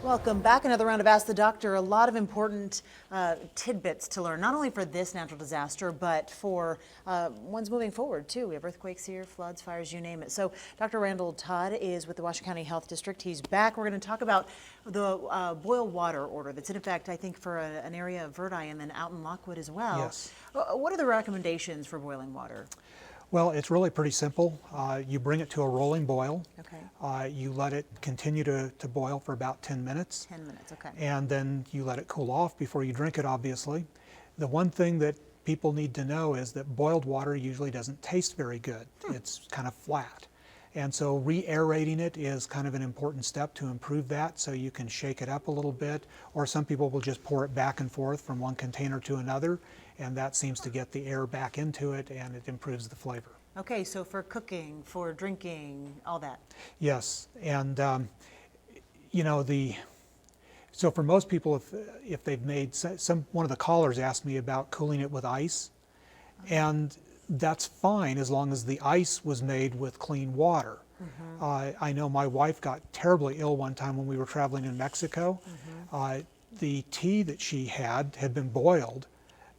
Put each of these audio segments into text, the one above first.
Welcome back. Another round of Ask the Doctor. A lot of important tidbits to learn, not only for this natural disaster, but for ones moving forward, too. We have earthquakes here, floods, fires, you name it. So Dr. Randall Todd is with the Washington County Health District. He's back. We're going to talk about the boil water order that's in effect, I think, for an area of Verdi and then out in Lockwood as well. Yes. What are the recommendations for boiling water? Well, it's really pretty simple. You bring it to a rolling boil. Okay. You let it continue to boil for about 10 minutes. 10 minutes, okay. And then you let it cool off before you drink it, obviously. The one thing that people need to know is that boiled water usually doesn't taste very good. It's kind of flat. And so re-aerating it is kind of an important step to improve that, so you can shake it up a little bit, or some people will just pour it back and forth from one container to another, and that seems to get the air back into it and it improves the flavor. Okay, so for cooking, for drinking, all that. Yes, and you know, so for most people, if they've made one of the callers asked me about cooling it with ice, and that's fine as long as the ice was made with clean water. I know my wife got terribly ill one time when we were traveling in Mexico. The tea that she had been boiled,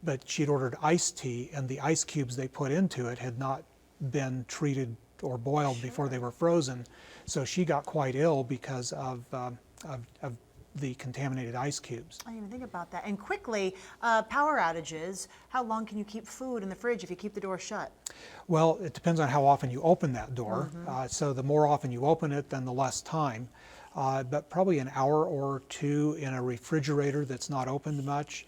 but she'd ordered iced tea, and the ice cubes they put into it had not been treated or boiled before they were frozen. So she got quite ill because of the contaminated ice cubes. I didn't even think about that. And quickly, power outages, how long can you keep food in the fridge if you keep the door shut? Well, it depends on how often you open that door. So the more often you open it, then the less time. But probably an hour or two in a refrigerator that's not opened much.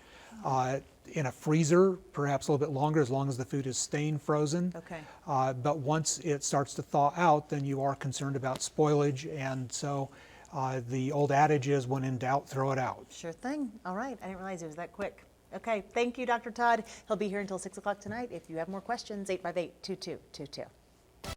In a freezer, perhaps a little bit longer, as long as the food is staying frozen. Okay. But once it starts to thaw out, then you are concerned about spoilage, and so the old adage is, when in doubt, throw it out. Sure thing. All right. I didn't realize it was that quick. Okay. Thank you, Dr. Todd. He'll be here until 6 o'clock tonight. If you have more questions, 858-2222.